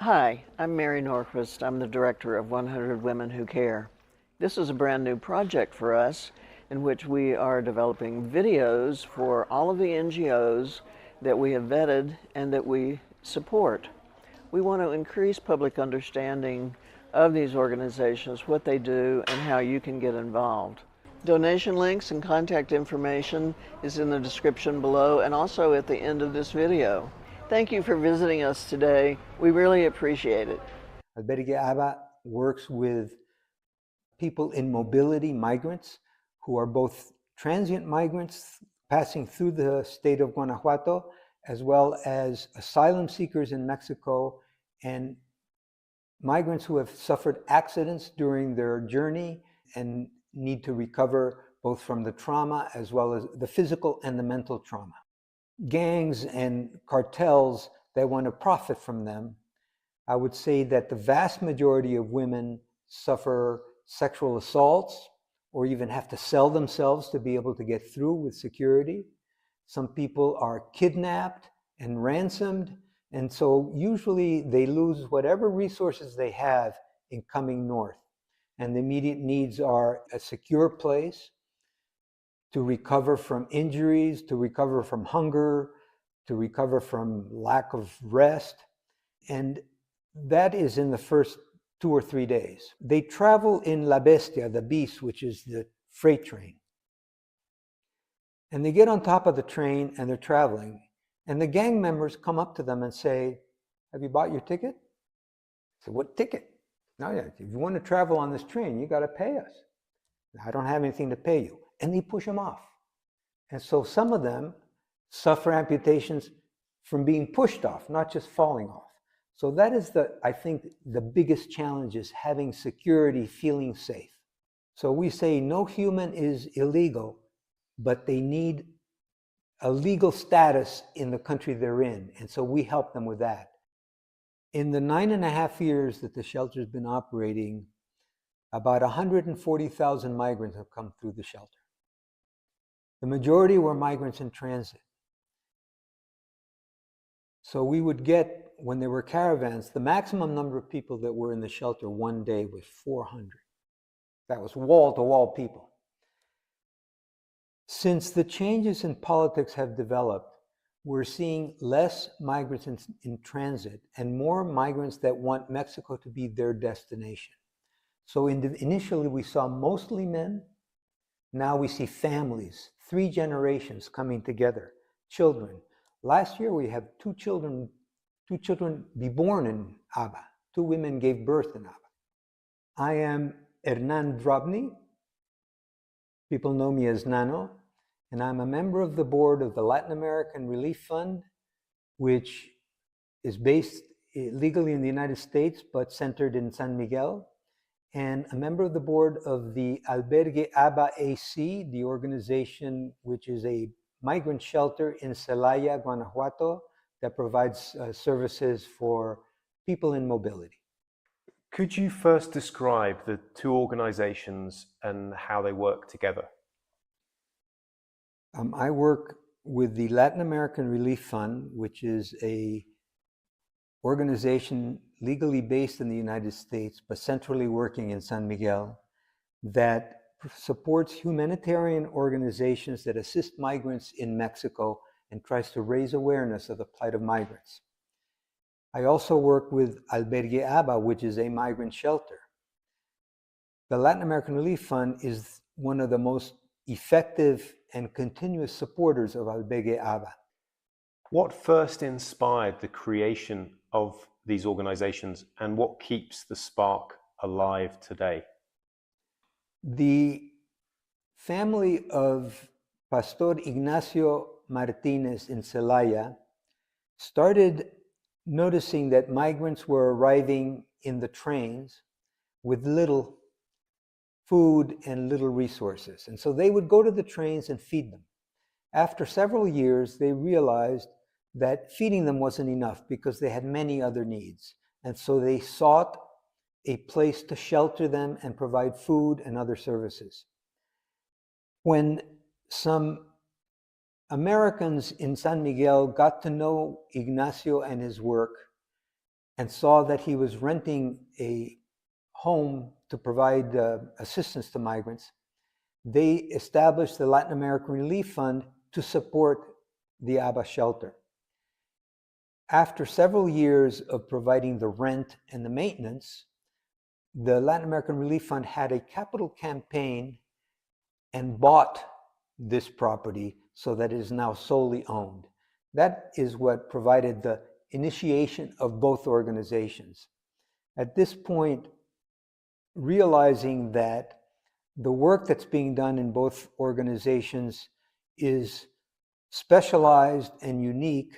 Hi, I'm Mary Norquist. I'm the director of 100 Women Who Care. This is a brand new project for us in which we are developing videos for all of the NGOs that we have vetted and that we support. We want to increase public understanding of these organizations, what they do, and how you can get involved. Donation links and contact information is in the description below and also at the end of this video. Thank you for visiting us today. We really appreciate it. Albergue ABBA works with people in mobility, migrants, who are both transient migrants passing through the state of Guanajuato, as well as asylum seekers in Mexico and migrants who have suffered accidents during their journey and need to recover both from the trauma as well as the physical and the mental trauma. Gangs and cartels that want to profit from them, I would say that the vast majority of women suffer sexual assaults or even have to sell themselves to be able to get through with security. Some people are kidnapped and ransomed, and so usually they lose whatever resources they have in coming north. And the immediate needs are a secure place to recover from injuries, to recover from hunger, to recover from lack of rest. And that is in the first 2 or 3 days. They travel in La Bestia, the beast, which is the freight train. And they get on top of the train and they're traveling. And the gang members come up to them and say, "Have you bought your ticket?" I said, "What ticket?" "No, yeah, if you want to travel on this train, you got to pay us." "I don't have anything to pay you." And they push them off. And so some of them suffer amputations from being pushed off, not just falling off. So that is I think the biggest challenge is having security, feeling safe. So we say no human is illegal, but they need a legal status in the country they're in. And so we help them with that. In the 9.5 years that the shelter's been operating, about 140,000 migrants have come through the shelter. The majority were migrants in transit. So we would get, when there were caravans, the maximum number of people that were in the shelter one day was 400. That was wall-to-wall people. Since the changes in politics have developed, we're seeing less migrants in transit and more migrants that want Mexico to be their destination. So initially we saw mostly men. Now we see families, 3 generations coming together, children. Last year we have two children be born in ABBA. 2 women gave birth in ABBA. I am Hernan Drobny. People know me as Nano, and I'm a member of the board of the Latin American Relief Fund, which is based legally in the United States, but centered in San Miguel, and a member of the board of the Albergue ABBA AC, the organization which is a migrant shelter in Celaya, Guanajuato, that provides services for people in mobility. Could you first describe the 2 organizations and how they work together? I work with the Latin American Relief Fund, which is a organization legally based in the United States, but centrally working in San Miguel, that supports humanitarian organizations that assist migrants in Mexico and tries to raise awareness of the plight of migrants. I also work with Albergue ABBA, which is a migrant shelter. The Latin American Relief Fund is one of the most effective and continuous supporters of Albergue ABBA. What first inspired the creation of these organizations, and what keeps the spark alive today? The family of Pastor Ignacio Martinez in Celaya started noticing that migrants were arriving in the trains with little food and little resources. And so they would go to the trains and feed them. After several years, they realized that feeding them wasn't enough because they had many other needs. And so they sought a place to shelter them and provide food and other services. When some Americans in San Miguel got to know Ignacio and his work, and saw that he was renting a home to provide assistance to migrants, they established the Latin American Relief Fund to support the ABBA shelter. After several years of providing the rent and the maintenance, the Latin American Relief Fund had a capital campaign and bought this property so that it is now solely owned. That is what provided the initiation of both organizations. At this point, realizing that the work that's being done in both organizations is specialized and unique,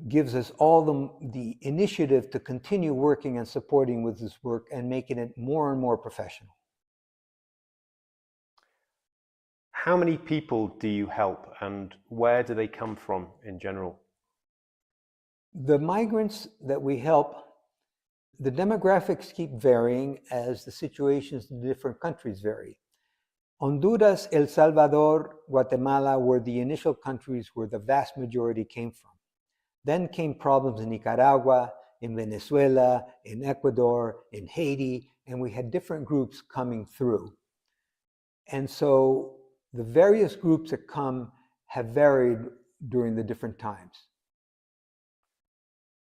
gives us all the initiative to continue working and supporting with this work and making it more and more professional. How many people do you help, and where do they come from in general? The migrants that we help, the demographics keep varying as the situations in different countries vary. Honduras, El Salvador, Guatemala were the initial countries where the vast majority came from. Then came problems in Nicaragua, in Venezuela, in Ecuador, in Haiti, and we had different groups coming through. And so the various groups that come have varied during the different times.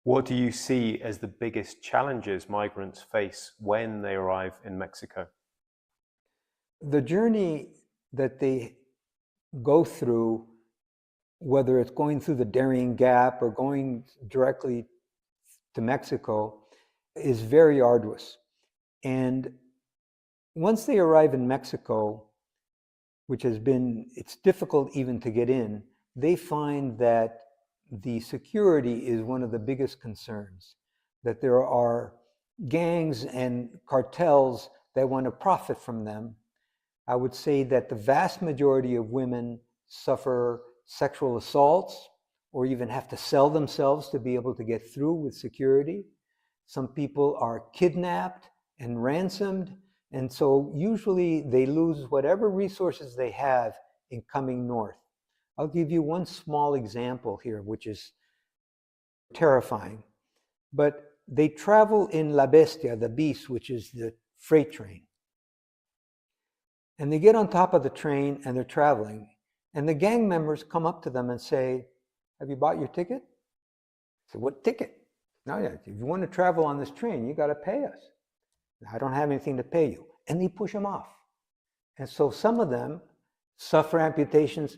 What do you see as the biggest challenges migrants face when they arrive in Mexico? The journey that they go through, whether it's going through the Darien Gap or going directly to Mexico, is very arduous. And once they arrive in Mexico, which it's difficult even to get in, they find that the security is one of the biggest concerns, that there are gangs and cartels that want to profit from them. I would say that the vast majority of women suffer sexual assaults or even have to sell themselves to be able to get through with security. Some people are kidnapped and ransomed, and so usually they lose whatever resources they have in coming north. I'll give you one small example here, which is terrifying. But they travel in La Bestia, the beast, which is the freight train. And they get on top of the train and they're traveling. And the gang members come up to them and say, "Have you bought your ticket?" I said, "What ticket?" "No, yeah, if you want to travel on this train, you got to pay us." "I don't have anything to pay you." And they push them off. And so some of them suffer amputations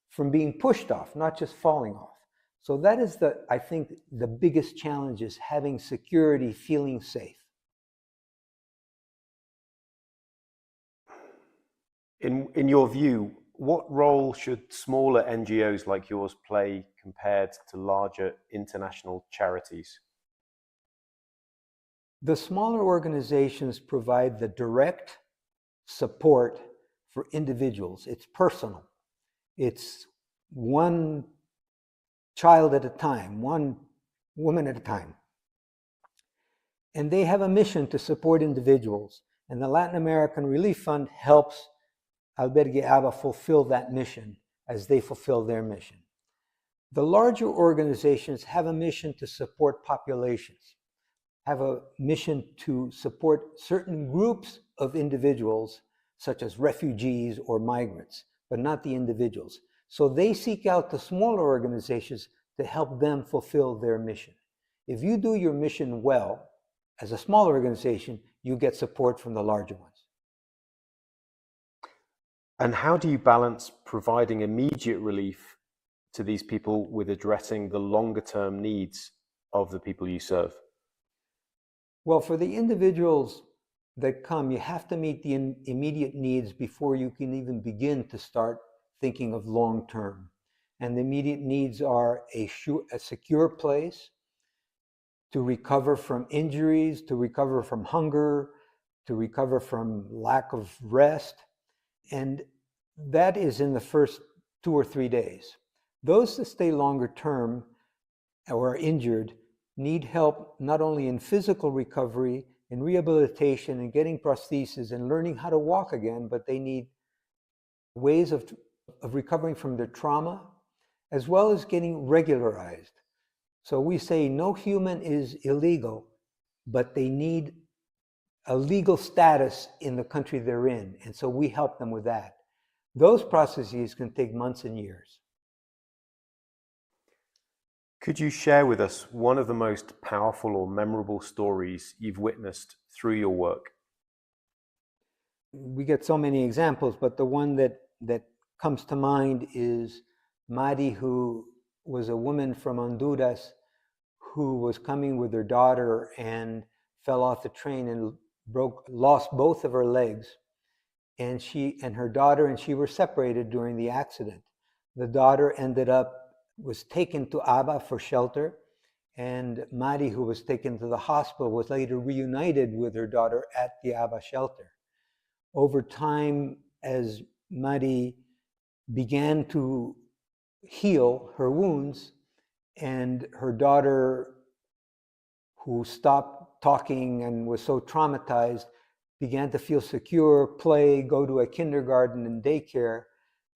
from being pushed off, not just falling off. So that is I think the biggest challenge is having security, feeling safe. In your view, what role should smaller NGOs like yours play compared to larger international charities? The smaller organizations provide the direct support for individuals. It's personal. It's one child at a time, one woman at a time. And they have a mission to support individuals. And the Latin American Relief Fund helps Albergue ABBA fulfill that mission as they fulfill their mission. The larger organizations have a mission to support populations, have a mission to support certain groups of individuals, such as refugees or migrants, but not the individuals. So they seek out the smaller organizations to help them fulfill their mission. If you do your mission well, as a small organization, you get support from the larger ones. And how do you balance providing immediate relief to these people with addressing the longer term needs of the people you serve? Well, for the individuals that come, you have to meet the immediate needs before you can even begin to start thinking of long term. And the immediate needs are a secure place to recover from injuries, to recover from hunger, to recover from lack of rest. And that is in the first 2 or 3 days. Those that stay longer term or are injured need help not only in physical recovery, in rehabilitation, and getting prostheses and learning how to walk again, but they need ways of recovering from their trauma, as well as getting regularized So we say no human is illegal, but they need a legal status in the country they're in. And so we help them with that. Those processes can take months and years. Could you share with us one of the most powerful or memorable stories you've witnessed through your work? We get so many examples, but the one that comes to mind is Mari, who was a woman from Honduras who was coming with her daughter and fell off the train and lost both of her legs. And she and her daughter and she were separated during the accident. The daughter was taken to ABBA for shelter, and Mari, who was taken to the hospital, was later reunited with her daughter at the ABBA shelter. Over time, as Mari began to heal her wounds, and her daughter, who stopped talking and was so traumatized, began to feel secure, play, go to a kindergarten and daycare,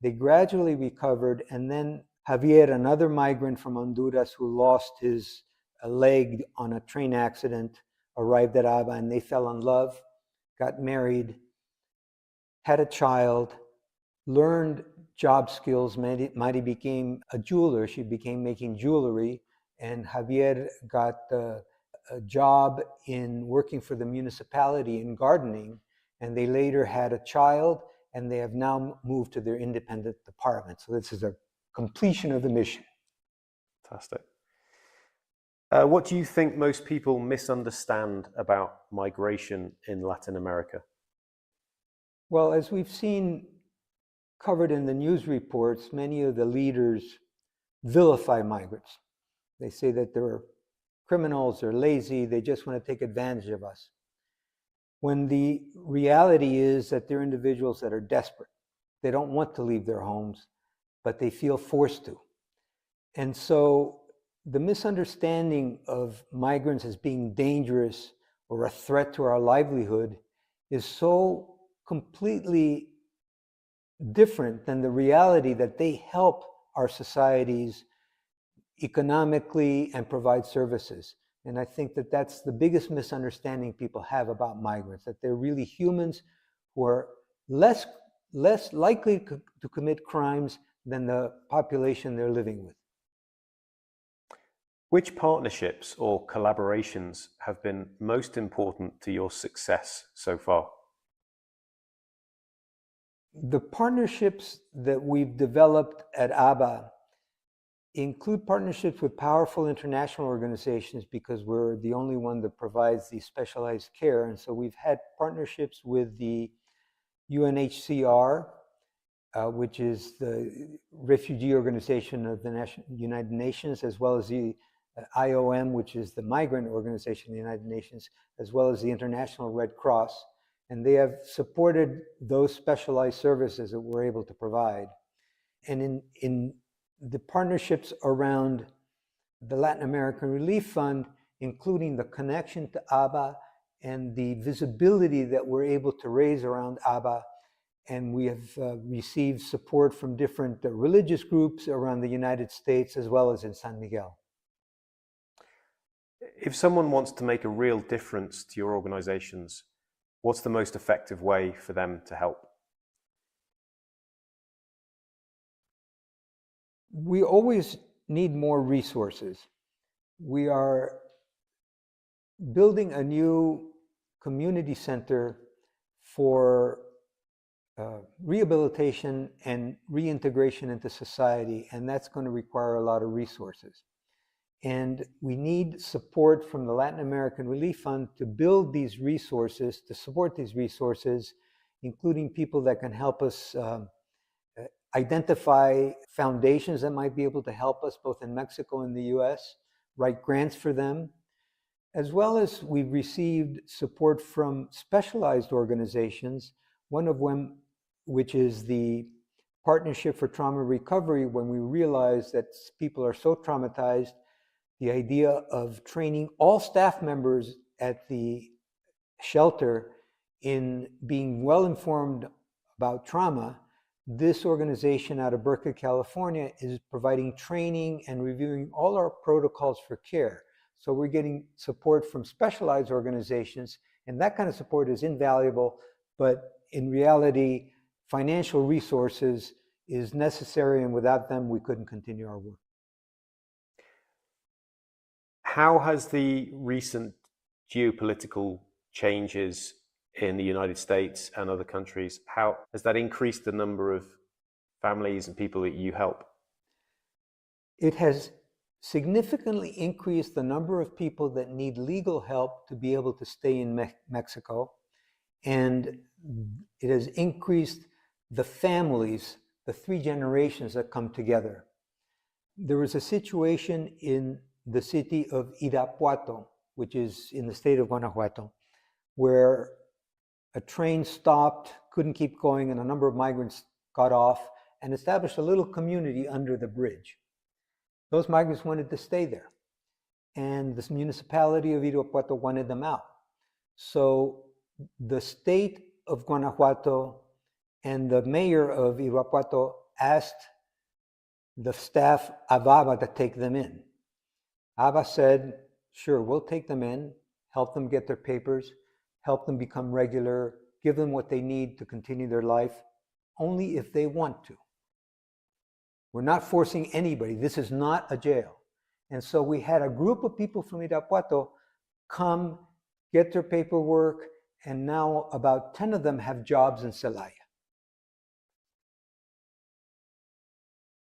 they gradually recovered. And then Javier, another migrant from Honduras who lost his leg on a train accident, arrived at ABBA, and they fell in love, got married, had a child, learned job skills. Mari became a jeweler. She became making jewelry, and Javier got a job in working for the municipality in gardening, and they later had a child, and they have now moved to their independent apartment. So this is a completion of the mission. Fantastic. What do you think most people misunderstand about migration in Latin America? Well, as we've seen covered in the news reports, many of the leaders vilify migrants. They say that they're criminals, they're lazy, they just want to take advantage of us. When the reality is that they're individuals that are desperate. They don't want to leave their homes, but they feel forced to. And so the misunderstanding of migrants as being dangerous or a threat to our livelihood is so completely different than the reality that they help our societies economically and provide services. And I think that that's the biggest misunderstanding people have about migrants, that they're really humans who are less likely to commit crimes than the population they're living with. Which partnerships or collaborations have been most important to your success so far? The partnerships that we've developed at ABBA include partnerships with powerful international organizations because we're the only one that provides the specialized care. And so we've had partnerships with the UNHCR, which is the refugee organization of the United Nations, as well as the IOM, which is the migrant organization of the United Nations, as well as the International Red Cross. And they have supported those specialized services that we're able to provide. And in the partnerships around the Latin American Relief Fund, including the connection to ABBA and the visibility that we're able to raise around ABBA, and we have received support from different religious groups around the United States as well as in San Miguel. If someone wants to make a real difference to your organizations, what's the most effective way for them to help? We always need more resources. We are building a new community center for rehabilitation and reintegration into society, and that's going to require a lot of resources. And we need support from the Latin American Relief Fund to build these resources, to support these resources, including people that can help us identify foundations that might be able to help us both in Mexico and the US, write grants for them, as well as we've received support from specialized organizations, one of them, which is the Partnership for Trauma Recovery, when we realize that people are so traumatized, the idea of training all staff members at the shelter in being well informed about trauma this organization out of Berkeley, California, is providing training and reviewing all our protocols for care. So we're getting support from specialized organizations, and that kind of support is invaluable, but in reality, financial resources is necessary, and without them, we couldn't continue our work. How has the recent geopolitical changes in the United States and other countries, how has that increased the number of families and people that you help? It has significantly increased the number of people that need legal help to be able to stay in Mexico, and it has increased the families, the 3 generations that come together. There was a situation in the city of Irapuato, which is in the state of Guanajuato, where a train stopped, couldn't keep going, and a number of migrants got off and established a little community under the bridge. Those migrants wanted to stay there, and the municipality of Irapuato wanted them out. So the state of Guanajuato and the mayor of Irapuato asked the staff of ABBA to take them in. ABBA said, sure, we'll take them in, help them get their papers, help them become regular, give them what they need to continue their life, only if they want to. We're not forcing anybody. This is not a jail. And so we had a group of people from Irapuato come, get their paperwork, and now about 10 of them have jobs in Celaya.